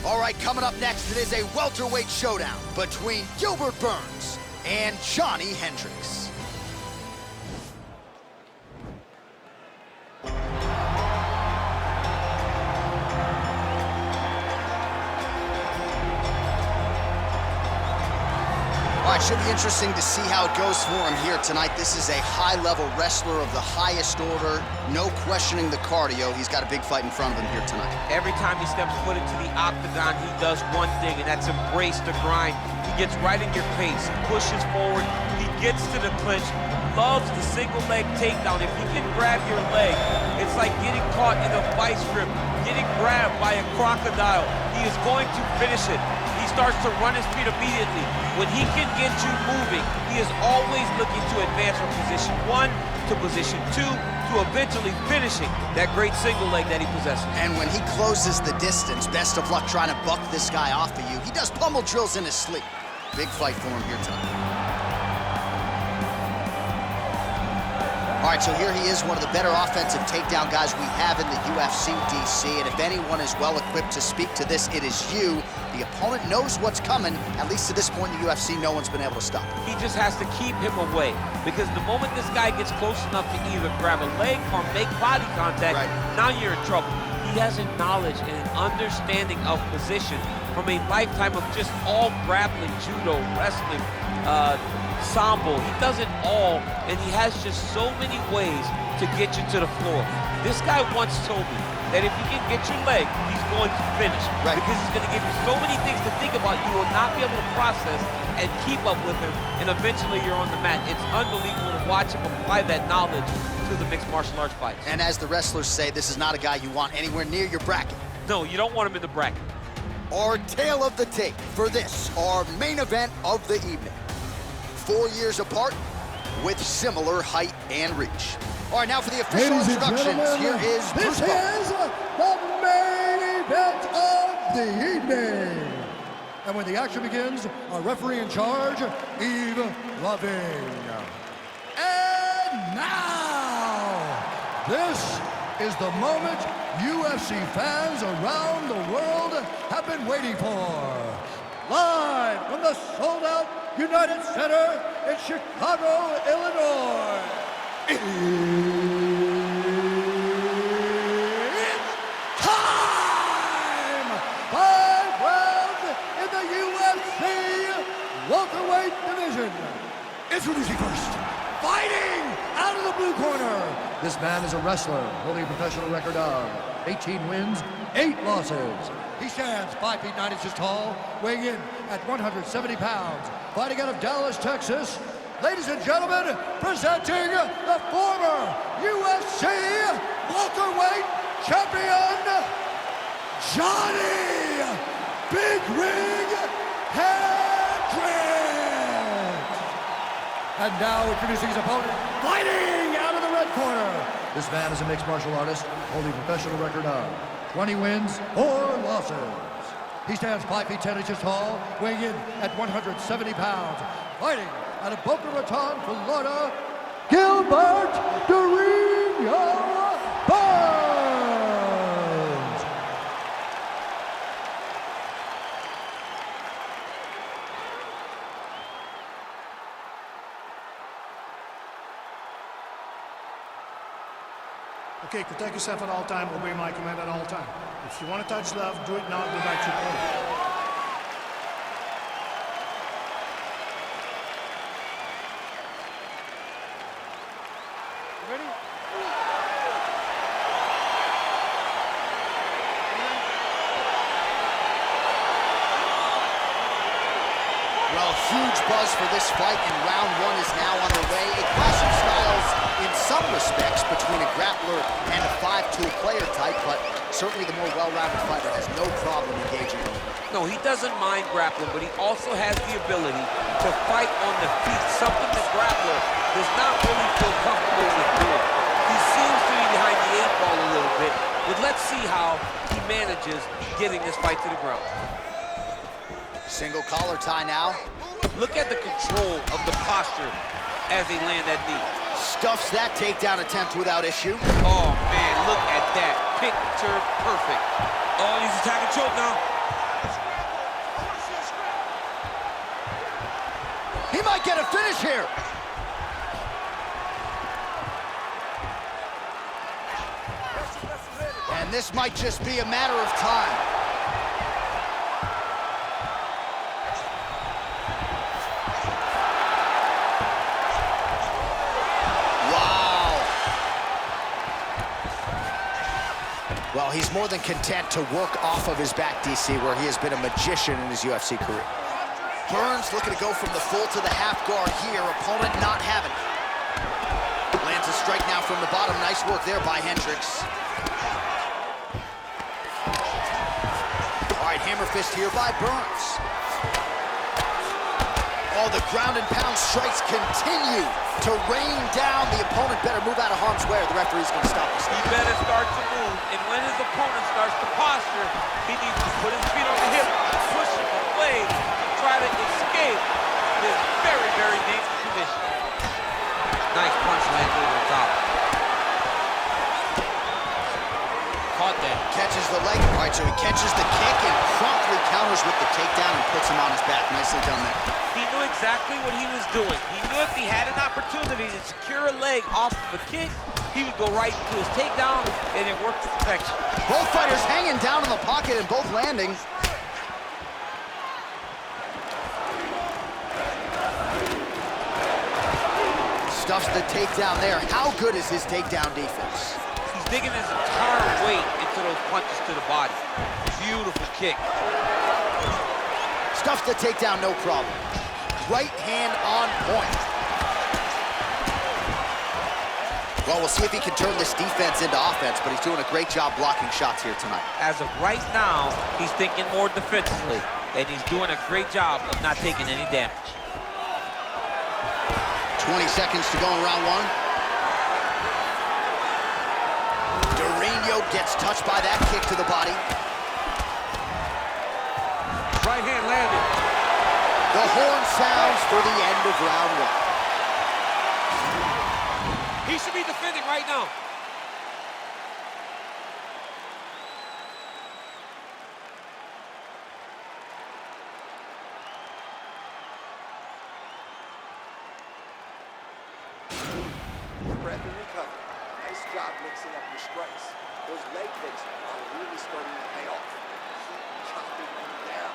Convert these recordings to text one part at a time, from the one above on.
All right, coming up next, it is a welterweight showdown between Gilbert Burns and Johnny Hendricks. All right, should be interesting to see how it goes for him here tonight. This is a high-level wrestler of the highest order. No questioning the cardio. He's got a big fight in front of him here tonight. Every time he steps foot into the octagon, he does one thing, and that's embrace the grind. He gets right in your face, pushes forward, he gets to the clinch, loves the single leg takedown. If he can grab your leg, it's like getting caught in a vice grip, getting grabbed by a crocodile. He is going to finish it. He starts to run his feet immediately. When he can get you moving, he is always looking to advance from position 1 to position 2 to eventually finishing that great single leg that he possesses. And when he closes the distance, best of luck trying to buck this guy off of you. He does pummel drills in his sleep. Big fight for him here tonight. All right, so here he is, one of the better offensive takedown guys we have in the UFC, DC. And if anyone is well-equipped to speak to this, it is you. The opponent knows what's coming. At least to this point in the UFC, no one's been able to stop him. He just has to keep him away, because the moment this guy gets close enough to either grab a leg or make body contact, now you're in trouble. He has a knowledge and an understanding of position from a lifetime of just all grappling, judo, wrestling, sambo. He does it all, and he has just so many ways to get you to the floor. This guy once told me that if you can get your leg, he's going to finish. Because he's going to give you so many things to think about, you will not be able to process and keep up with him, and eventually you're on the mat. It's unbelievable to watch him apply that knowledge to the mixed martial arts fight. And as the wrestlers say, this is not a guy you want anywhere near your bracket. No, you don't want him in the bracket. Our tale of the tape for this, our main event of the evening. 4 years apart with similar height and reach. All right, now for the official introductions, here is Bruce Buffer. This is the main event of the evening. And when the action begins, our referee in charge, Eve Loving. And now, this is the moment UFC fans around the world have been waiting for. Live from the sold-out United Center in Chicago, Illinois. It's time! 5 rounds in the UFC welterweight division. Introducing first, fighting out of the blue corner. This man is a wrestler holding a professional record of 18 wins, 8 losses. He stands 5 feet 9 inches tall, weighing in at 170 pounds. Fighting out of Dallas, Texas, ladies and gentlemen, presenting the former UFC welterweight champion, Johnny Big Ring Hendricks. And now introducing his opponent, fighting out of the red corner. This man is a mixed martial artist, holding a professional record of 20 wins, 4 losses. He stands 5 feet 10 inches tall, weighing in at 170 pounds. Fighting out of Boca Raton, Florida, Gilbert Burns. Okay, protect yourself at all time, obey my command at all time. If you want to touch love, do it now, go back to your opponent. Ready? Well, huge buzz for this fight, and round 1 is now underway. A clash of styles in some respects between a grappler and a 5'2" player type, but certainly the more well-rounded fighter has no problem engaging him. No, he doesn't mind grappling, but he also has the ability to fight on the feet, something the grappler does not really feel comfortable with doing. He seems to be behind the 8 ball a little bit, but let's see how he manages getting this fight to the ground. Single collar tie now. Look at the control of the posture as they land that knee. Stuffs that takedown attempt without issue. Oh, man, look at that. Picture perfect. Oh, he's attacking choke now. might get a finish here. And this might just be a matter of time. Well, he's more than content to work off of his back, DC, where he has been a magician in his UFC career. Burns looking to go from the full to the half guard here. Opponent not having it. Lands a strike now from the bottom. Nice work there by Hendricks. All right, hammer fist here by Burns. Oh, the ground and pound strikes continue to rain down. The opponent better move out of harm's way or the referee's going to stop this. He better start to move, and when his opponent starts to posture, he needs to put his feet on the hip, push him away, and try to escape this very, very dangerous position. Nice punch lands over the top. Caught that. Catches the leg. All right, so he catches the kick and promptly counters with the takedown and puts him on his back. Nicely done there. He knew exactly what he was doing. He knew if he had an opportunity to secure a leg off of a kick, he would go right to his takedown, and it worked to perfection. Both fighters hanging down in the pocket and both landing. Stuffs the takedown there. How good is his takedown defense? He's digging his entire weight into those punches to the body. Beautiful kick. Stuffs the takedown, no problem. Right hand on point. Well, we'll see if he can turn this defense into offense, but he's doing a great job blocking shots here tonight. As of right now, he's thinking more defensively, and he's doing a great job of not taking any damage. 20 seconds to go in round one. Durango gets touched by that kick to the body. Right hand landed. The horn sounds for the end of round one. He should be defending right now. Breath and recovery. Nice job mixing up your strikes. Those leg kicks are really starting to pay off. Keep chopping them down.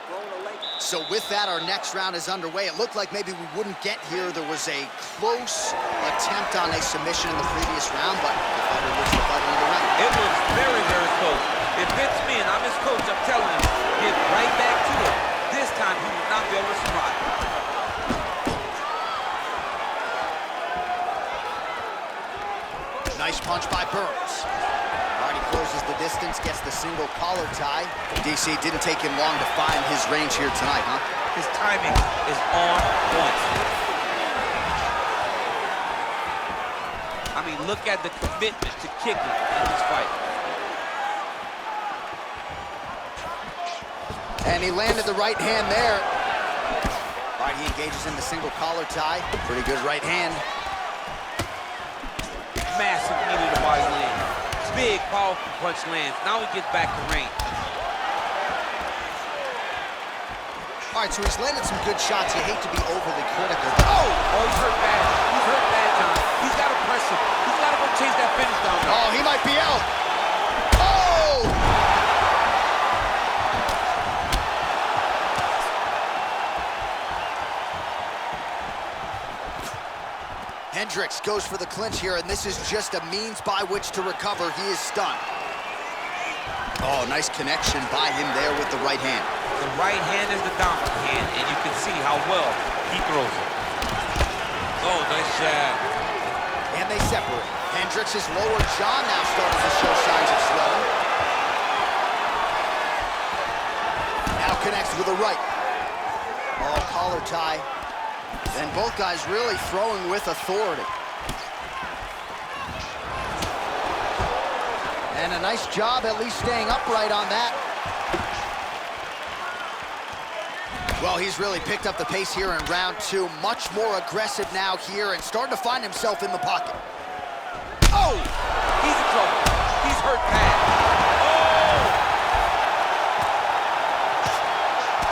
Throwing a leg. So with that, our next round is underway. It looked like maybe we wouldn't get here. There was a close attempt on a submission in the previous round, but the fighter was the fighter in the round. It was very, very close. If it's me and I'm his coach, I'm telling him, get right back to it. This time, he will not be able to survive. Nice punch by Burns. All right, he closes the distance, gets the single collar tie. DC didn't take him long to find his range here tonight, huh? His timing is on point. I mean, look at the commitment to kicking in this fight. And he landed the right hand there. All right, he engages in the single collar tie. Pretty good right hand. Massive knee to the body land. Big, powerful punch lands. Now he gets back to range. All right, so he's landed some good shots. You hate to be overly critical. Oh, he's hurt bad. He's hurt bad, John. He's got to press him. He's got to go chase that finish down there. Oh, he might be out. Oh! Hendricks goes for the clinch here, and this is just a means by which to recover. He is stunned. Oh, nice connection by him there with the right hand. The right hand is the dominant hand, and you can see how well he throws it. Oh, nice jab. And they separate. Hendricks' lower jaw now starting to show signs of swelling. Now connects with a right. Oh, collar tie. And both guys really throwing with authority. And a nice job at least staying upright on that. Well, he's really picked up the pace here in round two. Much more aggressive now here and starting to find himself in the pocket. Oh! He's in trouble. He's hurt bad.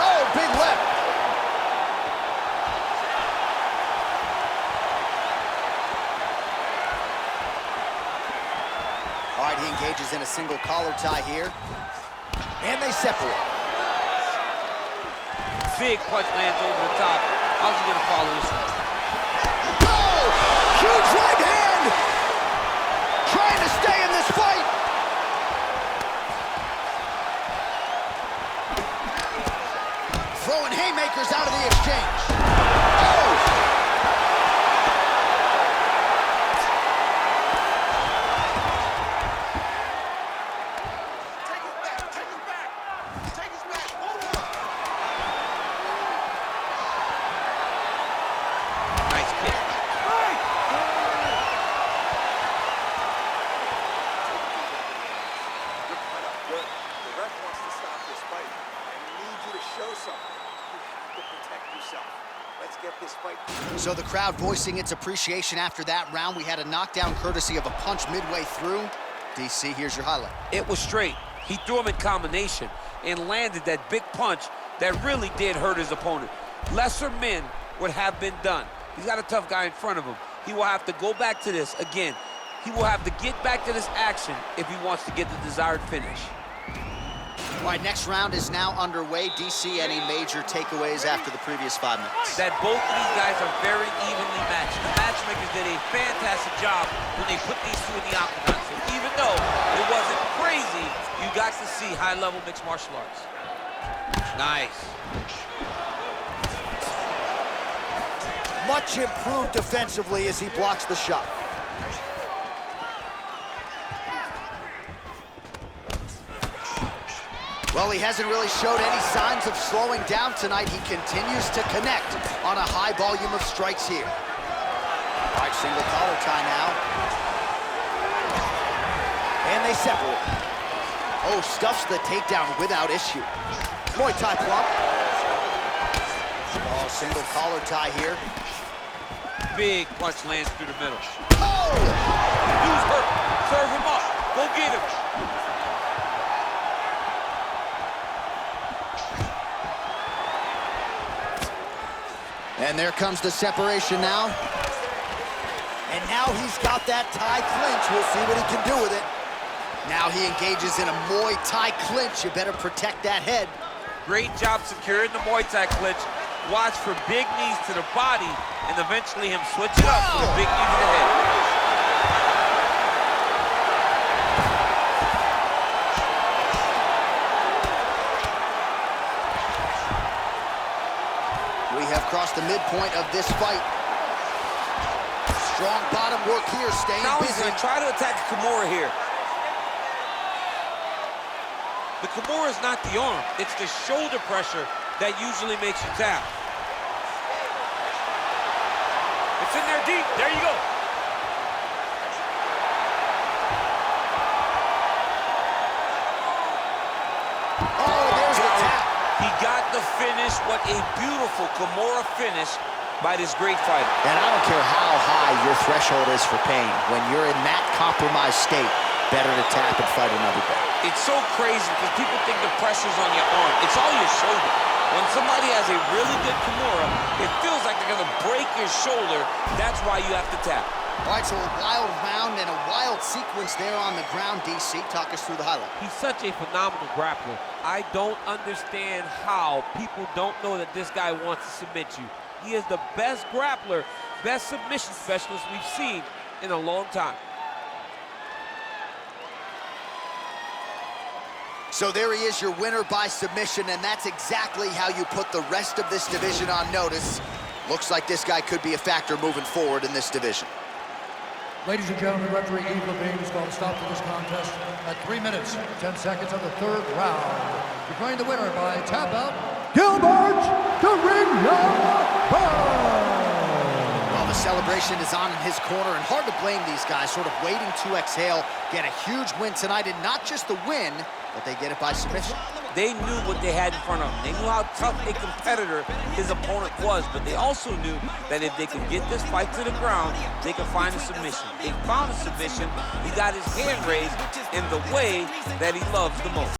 Oh, big left. engages in a single collar tie here. And they separate. Big punch lands over the top. How's he gonna follow this one? Oh! Huge right hand! Trying to stay in this fight. Throwing haymakers out of the exchange. Oh! So the crowd voicing its appreciation after that round. We had a knockdown courtesy of a punch midway through. DC, here's your highlight. It was straight. He threw him in combination and landed that big punch that really did hurt his opponent. Lesser men would have been done. He's got a tough guy in front of him. He will have to go back to this. Again, he will have to get back to this action if he wants to get the desired finish. All right, next round is now underway. DC, any major takeaways after the previous 5 minutes? That both of these guys are very evenly matched. The matchmakers did a fantastic job when they put these two in the octagon. So even though it wasn't crazy, you got to see high-level mixed martial arts. Nice. Much improved defensively as he blocks the shot. Well, he hasn't really showed any signs of slowing down tonight. He continues to connect on a high volume of strikes here. All right, single collar tie now. And they separate. Oh, stuffs the takedown without issue. Muay Thai plump. Oh, single collar tie here. Big punch lands through the middle. Oh! Dude's hurt. Serve him up. Go get him. And there comes the separation now. And now he's got that Thai clinch. We'll see what he can do with it. Now he engages in a Muay Thai clinch. You better protect that head. Great job securing the Muay Thai clinch. Watch for big knees to the body and eventually him switch it up for the big knee to the head. We have crossed the midpoint of this fight. Strong bottom work here, staying now busy. He's going to try to attack Kimura here. The Kimura is not the arm. It's the shoulder pressure that usually makes you tap. It's in there deep. There you go. Oh, there's the tap. He got the finish. What a beautiful Kimura finish by this great fighter. And I don't care how high your threshold is for pain. When you're in that compromised state, better to tap and fight another day. It's so crazy because people think the pressure's on your arm. It's all your shoulder. When somebody has a really good Kimura, it feels like they're going to break your shoulder. That's why you have to tap. All right, so a wild round and a wild sequence there on the ground. DC, talk us through the highlight. He's such a phenomenal grappler. I don't understand how people don't know that this guy wants to submit you. He is the best grappler, best submission specialist we've seen in a long time. So there he is, your winner by submission, and that's exactly how you put the rest of this division on notice. Looks like this guy could be a factor moving forward in this division. Ladies and gentlemen, referee Eve Levine has called a stop to this contest at 3 minutes, 10 seconds of the third round. Declaring the winner by tap out, Gilbert the Well, the celebration is on in his corner, and hard to blame these guys, sort of waiting to exhale, get a huge win tonight, and not just the win, but they get it by submission. They knew what they had in front of them. They knew how tough a competitor his opponent was, but they also knew that if they could get this fight to the ground, they could find a submission. They found a submission. He got his hand raised in the way that he loves the most.